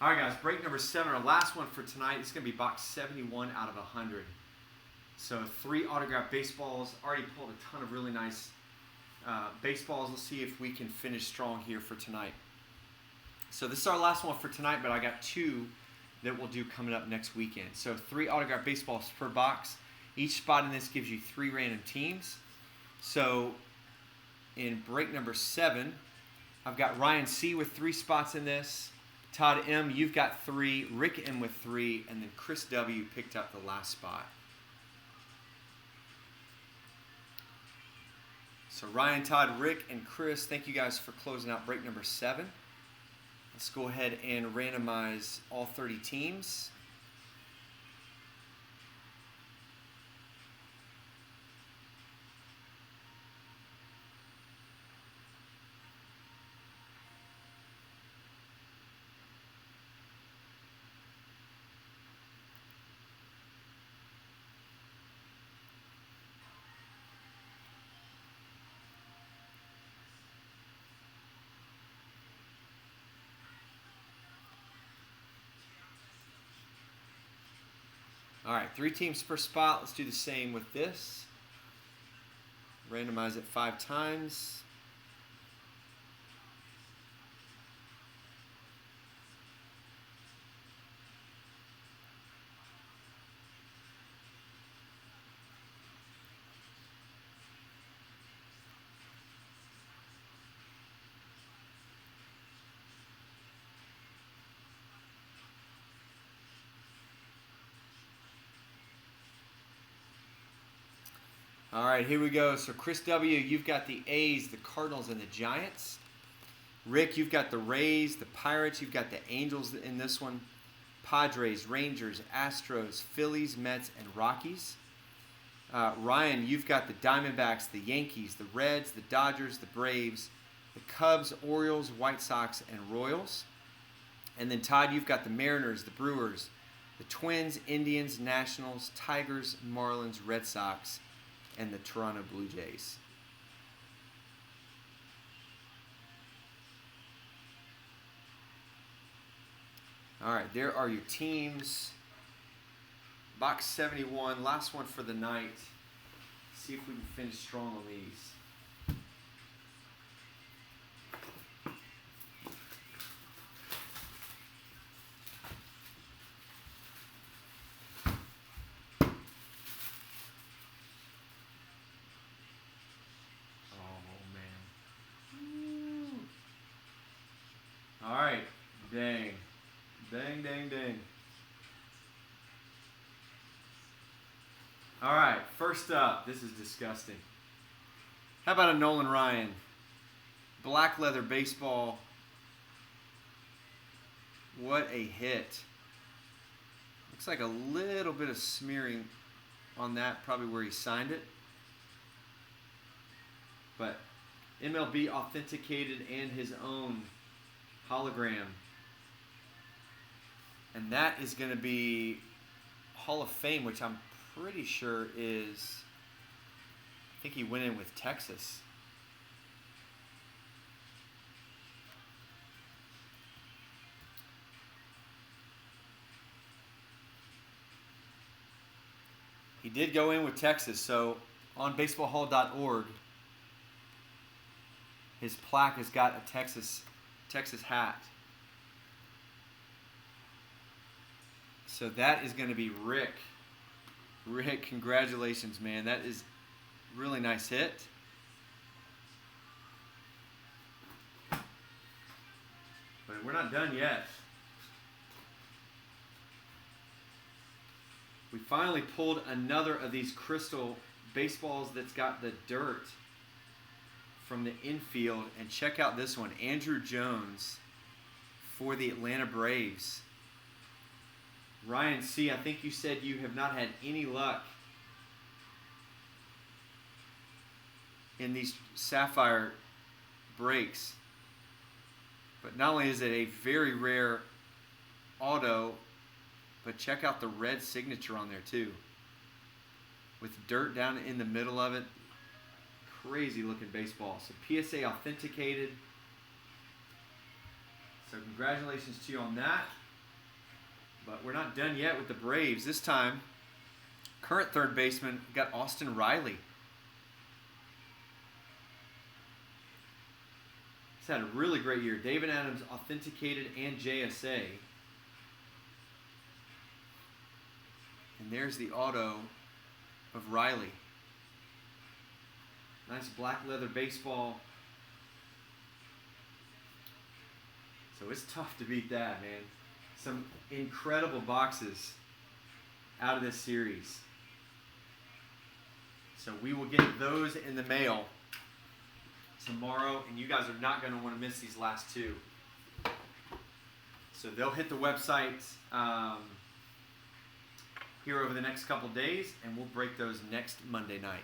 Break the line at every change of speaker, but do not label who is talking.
All right, guys, break number 7, our last one for tonight. It's going to be box 71 out of 100. So 3 autographed baseballs. Already pulled a ton of really nice baseballs. Let's see if we can finish strong here for tonight. So this is our last one for tonight, but I got 2 that we'll do coming up next weekend. So 3 autographed baseballs per box. Each spot in this gives you 3 random teams. So in break number 7, I've got Ryan C. with 3 spots in this. Todd M., you've got 3. Rick M. with 3. And then Chris W. picked up the last spot. So Ryan, Todd, Rick, and Chris, thank you guys for closing out break number 7. Let's go ahead and randomize all 30 teams. All right, 3 teams per spot. Let's do the same with this. Randomize it 5 times. All right, here we go. So Chris W., you've got the A's, the Cardinals, and the Giants. Rick, you've got the Rays, the Pirates. You've got the Angels in this one. Padres, Rangers, Astros, Phillies, Mets, and Rockies. Ryan, you've got the Diamondbacks, the Yankees, the Reds, the Dodgers, the Braves, the Cubs, Orioles, White Sox, and Royals. And then Todd, you've got the Mariners, the Brewers, the Twins, Indians, Nationals, Tigers, Marlins, Red Sox, and the Toronto Blue Jays. All right, there are your teams. Box 71, last one for the night. See if we can finish strong on these. All right, dang. Dang, dang, dang. All right, first up, this is disgusting. How about a Nolan Ryan? Black leather baseball. What a hit. Looks like a little bit of smearing on that, probably where he signed it. But MLB authenticated and his own hologram. And that is going to be Hall of Fame, which I'm pretty sure is, I think he went in with Texas. He did go in with Texas, so on baseballhall.org, his plaque has got a Texas hat. So that is going to be Rick. Rick, congratulations, man. That is a really nice hit. But we're not done yet. We finally pulled another of these crystal baseballs that's got the dirt from the infield. And check out this one. Andrew Jones for the Atlanta Braves. Ryan C., I think you said you have not had any luck in these Sapphire breaks. But not only is it a very rare auto, but check out the red signature on there too. With dirt down in the middle of it. Crazy looking baseball. So PSA authenticated. So congratulations to you on that. But we're not done yet with the Braves. This time, current third baseman got Austin Riley. He's had a really great year. David Adams authenticated and JSA. And there's the auto of Riley. Nice black leather baseball. So it's tough to beat that, man. Some incredible boxes out of this series. So we will get those in the mail tomorrow, and you guys are not going to want to miss these last two. So they'll hit the website here over the next couple days, and we'll break those next Monday night.